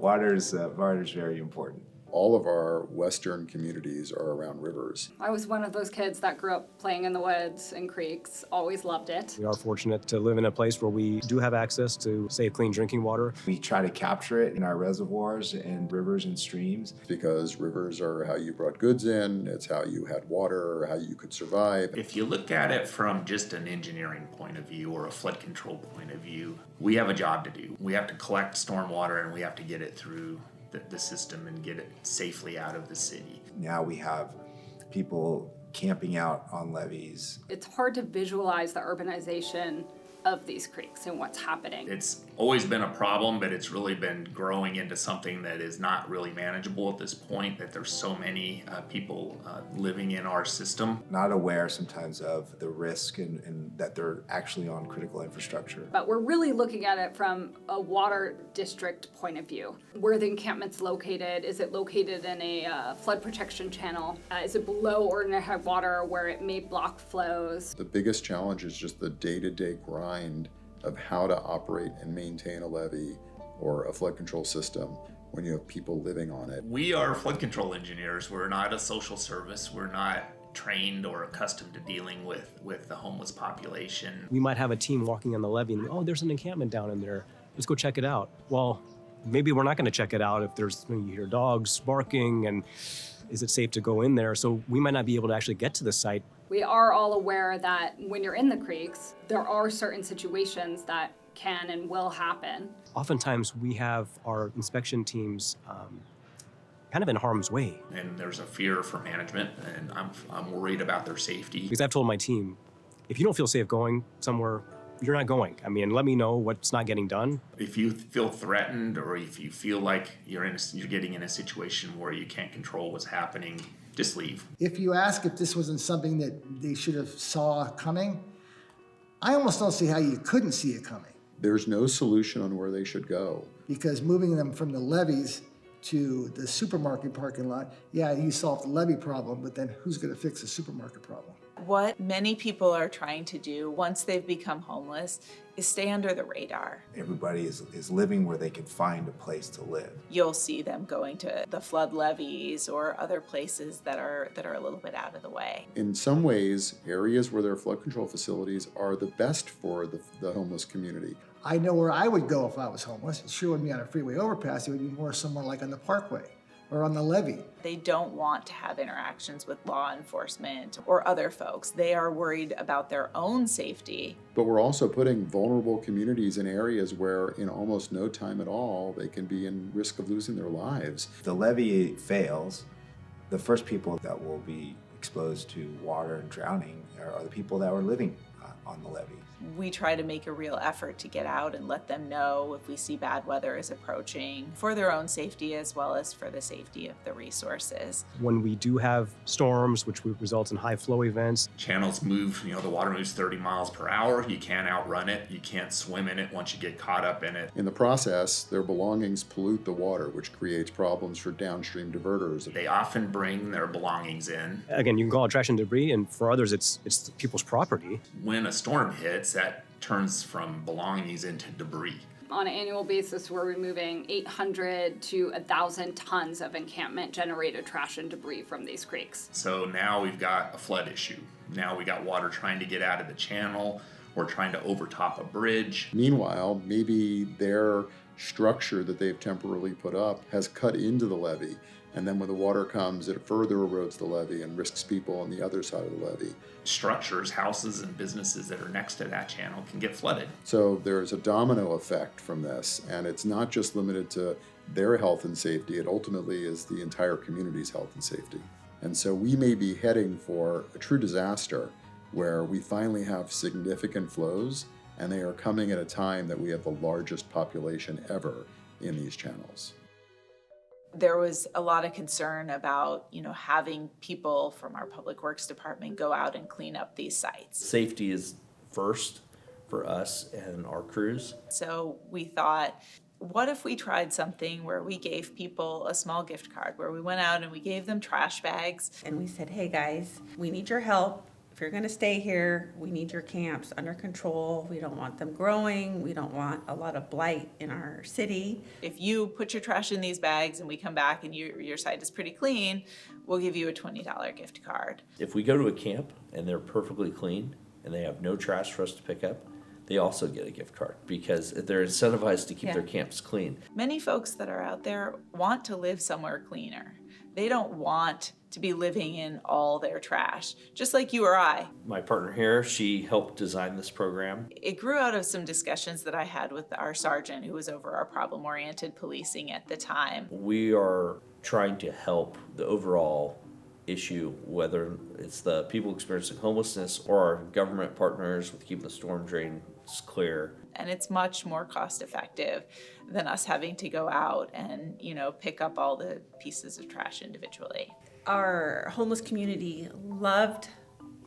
Water's very important. All of our western communities are around rivers. I was one of those kids that grew up playing in the woods and creeks, always loved it. We are fortunate to live in a place where we do have access to safe, clean drinking water. We try to capture it in our reservoirs and rivers and streams. Because rivers are how you brought goods in, it's how you had water, how you could survive. If you look at it from just an engineering point of view or a flood control point of view, we have a job to do. We have to collect stormwater and we have to get it through the system and get it safely out of the city. Now we have people camping out on levees. It's hard to visualize the urbanization of these creeks and what's happening. It's always been a problem, but it's really been growing into something that is not really manageable at this point, that there's so many people living in our system. Not aware sometimes of the risk and that they're actually on critical infrastructure. But we're really looking at it from a water district point of view. Where the encampment's located, is it located in a flood protection channel? Is it below ordinary high water where it may block flows? The biggest challenge is just the day-to-day grind of how to operate and maintain a levee or a flood control system when you have people living on it. We are flood control engineers. We're not a social service. We're not trained or accustomed to dealing with the homeless population. We might have a team walking on the levee and, oh, there's an encampment down in there. Let's go check it out. Well, maybe we're not going to check it out if you hear dogs barking and is it safe to go in there? So we might not be able to actually get to the site. We are all aware that when you're in the creeks, there are certain situations that can and will happen. Oftentimes we have our inspection teams kind of in harm's way. And there's a fear for management, and I'm worried about their safety. Because I've told my team, if you don't feel safe going somewhere, you're not going. I mean, let me know what's not getting done. If you feel threatened or if you feel like you're getting in a situation where you can't control what's happening, just leave. If you ask if this wasn't something that they should have saw coming, I almost don't see how you couldn't see it coming. There's no solution on where they should go. Because moving them from the levees to the supermarket parking lot, yeah, you solved the levee problem, but then who's going to fix the supermarket problem? What many people are trying to do once they've become homeless is stay under the radar. Everybody is living where they can find a place to live. You'll see them going to the flood levees or other places that are a little bit out of the way. In some ways, areas where there are flood control facilities are the best for the homeless community. I know where I would go if I was homeless. It sure wouldn't be on a freeway overpass. It would be more somewhere like on the parkway or on the levee. They don't want to have interactions with law enforcement or other folks. They are worried about their own safety. But we're also putting vulnerable communities in areas where in almost no time at all, they can be in risk of losing their lives. If the levee fails, the first people that will be exposed to water and drowning are the people that were living on the levee. We try to make a real effort to get out and let them know if we see bad weather is approaching for their own safety as well as for the safety of the resources. When we do have storms, which result in high flow events. Channels move, the water moves 30 miles per hour. You can't outrun it. You can't swim in it once you get caught up in it. In the process, their belongings pollute the water, which creates problems for downstream diverters. They often bring their belongings in. Again, you can call it trash and debris, and for others, it's people's property. When a storm hits, that turns from belongings into debris. On an annual basis, we're removing 800 to 1,000 tons of encampment generated trash and debris from these creeks. So now we've got a flood issue. Now we got water trying to get out of the channel or trying to overtop a bridge. Meanwhile, maybe their structure that they've temporarily put up has cut into the levee. And then when the water comes, it further erodes the levee and risks people on the other side of the levee. Structures, houses, and businesses that are next to that channel can get flooded. So there's a domino effect from this, and it's not just limited to their health and safety, it ultimately is the entire community's health and safety. And so we may be heading for a true disaster where we finally have significant flows, and they are coming at a time that we have the largest population ever in these channels. There was a lot of concern about, having people from our Public Works Department go out and clean up these sites. Safety is first for us and our crews. So we thought, what if we tried something where we gave people a small gift card, where we went out and we gave them trash bags. And we said, hey guys, we need your help. you're gonna stay here, we need your camps under control. We don't want them growing. We don't want a lot of blight in our city. If you put your trash in these bags and we come back and your site is pretty clean, we'll give you a $20 gift card. If we go to a camp and they're perfectly clean and they have no trash for us to pick up, they also get a gift card because they're incentivized to keep their camps clean. Many folks that are out there want to live somewhere cleaner. They don't want to be living in all their trash, just like you or I. My partner here, she helped design this program. It grew out of some discussions that I had with our sergeant who was over our problem-oriented policing at the time. We are trying to help the overall issue, whether it's the people experiencing homelessness or our government partners with keeping the storm drains clear. And it's much more cost effective than us having to go out and, pick up all the pieces of trash individually. Our homeless community loved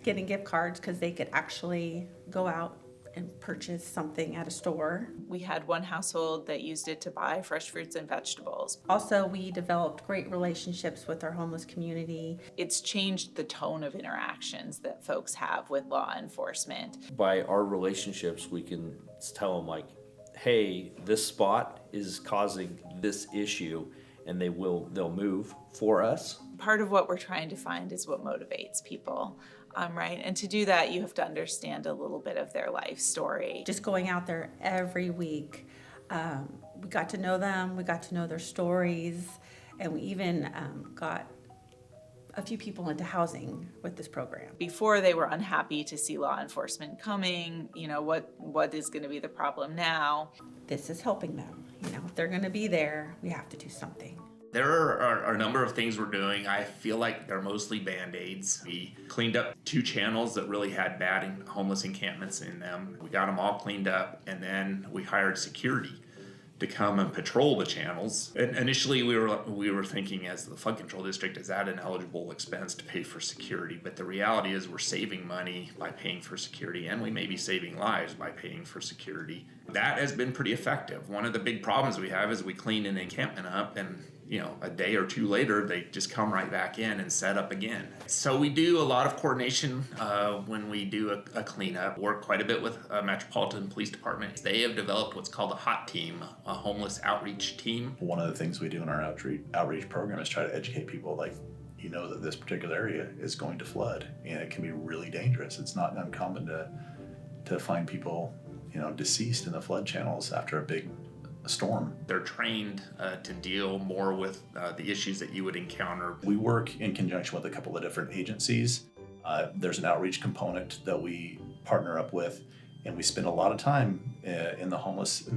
getting gift cards because they could actually go out and purchase something at a store. We had one household that used it to buy fresh fruits and vegetables. Also, we developed great relationships with our homeless community. It's changed the tone of interactions that folks have with law enforcement. By our relationships, we can tell them like, hey, this spot is causing this issue, and they'll move for us. Part of what we're trying to find is what motivates people. Right? And to do that, you have to understand a little bit of their life story. Just going out there every week, we got to know them, we got to know their stories, and we even got a few people into housing with this program. Before, they were unhappy to see law enforcement coming. What is going to be the problem now? This is helping them. If they're going to be there, we have to do something. There are a number of things we're doing. I feel like they're mostly Band-Aids. We cleaned up 2 channels that really had bad homeless encampments in them. We got them all cleaned up, and then we hired security to come and patrol the channels. And initially, we were thinking as the flood control district, is that an eligible expense to pay for security? But the reality is we're saving money by paying for security, and we may be saving lives by paying for security. That has been pretty effective. One of the big problems we have is we clean an encampment up, and a day or 2 later, they just come right back in and set up again. So we do a lot of coordination when we do a cleanup. Work quite a bit with Metropolitan Police Department. They have developed what's called a HOT team, a homeless outreach team. One of the things we do in our outreach program is try to educate people, like, that this particular area is going to flood, and it can be really dangerous. It's not uncommon to find people, deceased in the flood channels after a big storm. They're trained to deal more with the issues that you would encounter. We work in conjunction with a couple of different agencies. There's an outreach component that we partner up with, and we spend a lot of time in the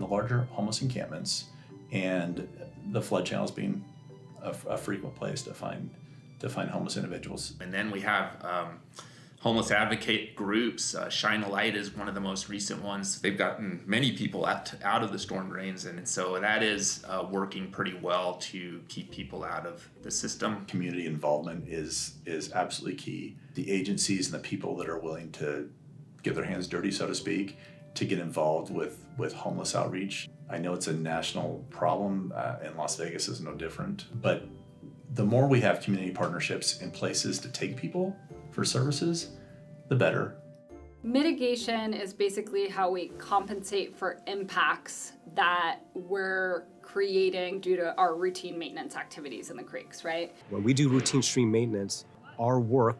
larger homeless encampments, and the flood channels being a frequent place to find homeless individuals. And then we have homeless advocate groups. Shine a Light is one of the most recent ones. They've gotten many people out of the storm drains, and so that is working pretty well to keep people out of the system. Community involvement is absolutely key. The agencies and the people that are willing to get their hands dirty, so to speak, to get involved with homeless outreach. I know it's a national problem, and Las Vegas is no different, but the more we have community partnerships in places to take people for services, the better. Mitigation is basically how we compensate for impacts that we're creating due to our routine maintenance activities in the creeks, right? When we do routine stream maintenance, our work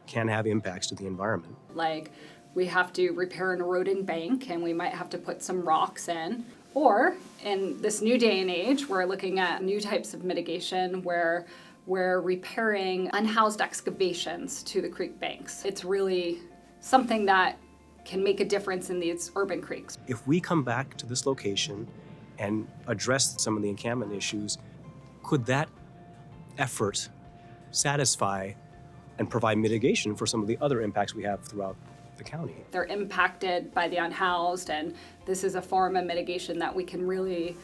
can have impacts to the environment. Like, we have to repair an eroding bank, and we might have to put some rocks in. Or, in this new day and age, we're looking at new types of mitigation where we're repairing unhoused excavations to the creek banks. It's really something that can make a difference in these urban creeks. If we come back to this location and address some of the encampment issues, could that effort satisfy and provide mitigation for some of the other impacts we have throughout the county? They're impacted by the unhoused, and this is a form of mitigation that we can really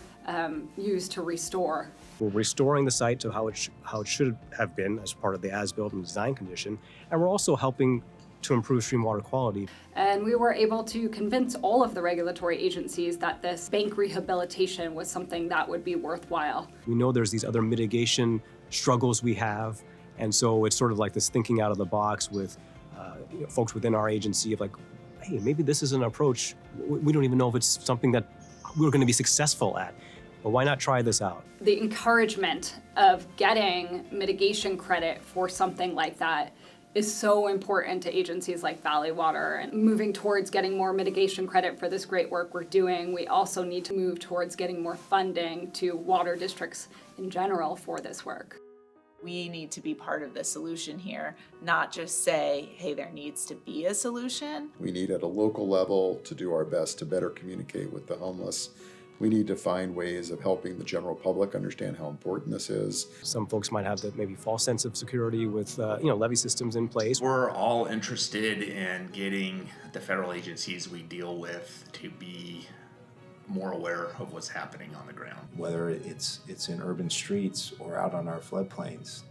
use to restore. We're restoring the site to how it should have been as part of the as-built and design condition, and we're also helping to improve stream water quality. And we were able to convince all of the regulatory agencies that this bank rehabilitation was something that would be worthwhile. We know there's these other mitigation struggles we have, and so it's sort of like this thinking out of the box with folks within our agency of like, hey, maybe this is an approach. We don't even know if it's something that we're going to be successful at, but why not try this out? The encouragement of getting mitigation credit for something like that is so important to agencies like Valley Water. And moving towards getting more mitigation credit for this great work we're doing, we also need to move towards getting more funding to water districts in general for this work. We need to be part of the solution here, not just say, hey, there needs to be a solution. We need at a local level to do our best to better communicate with the homeless. We need to find ways of helping the general public understand how important this is. Some folks might have the maybe false sense of security with levee systems in place. We're all interested in getting the federal agencies we deal with to be more aware of what's happening on the ground. Whether it's in urban streets or out on our floodplains,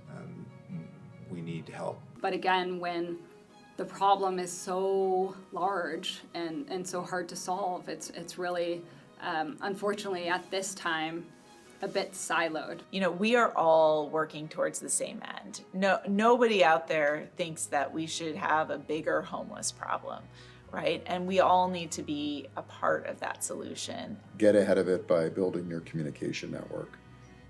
we need help. But again, when the problem is so large and so hard to solve, it's really, unfortunately at this time, a bit siloed. You know, we are all working towards the same end. Nobody out there thinks that we should have a bigger homeless problem, right? And we all need to be a part of that solution. Get ahead of it by building your communication network.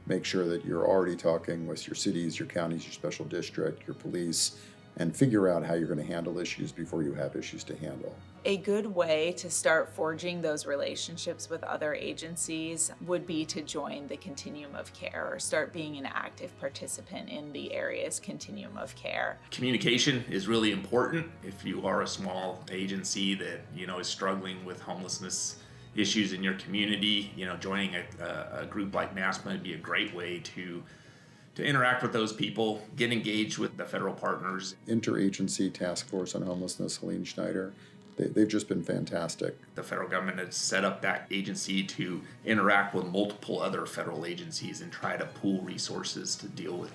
Make sure that you're already talking with your cities, your counties, your special district, your police, and figure out how you're going to handle issues before you have issues to handle. A good way to start forging those relationships with other agencies would be to join the continuum of care or start being an active participant in the area's continuum of care. Communication is really important. If you are a small agency that is struggling with homelessness issues in your community, joining a group like NAFSMA would be a great way to interact with those people, get engaged with the federal partners. Interagency Task Force on Homelessness, Helene Schneider, they've just been fantastic. The federal government has set up that agency to interact with multiple other federal agencies and try to pool resources to deal with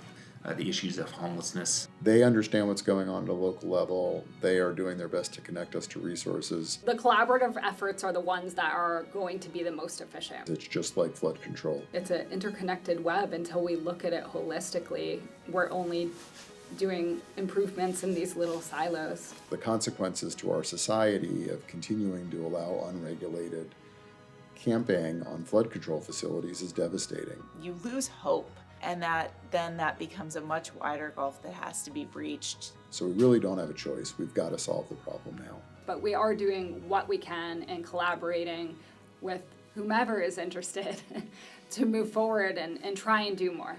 the issues of homelessness. They understand what's going on at a local level. They are doing their best to connect us to resources. The collaborative efforts are the ones that are going to be the most efficient. It's just like flood control. It's an interconnected web. Until we look at it holistically, we're only doing improvements in these little silos. The consequences to our society of continuing to allow unregulated camping on flood control facilities is devastating. You lose hope, and then that becomes a much wider gulf that has to be breached. So we really don't have a choice. We've got to solve the problem now. But we are doing what we can and collaborating with whomever is interested to move forward and try and do more.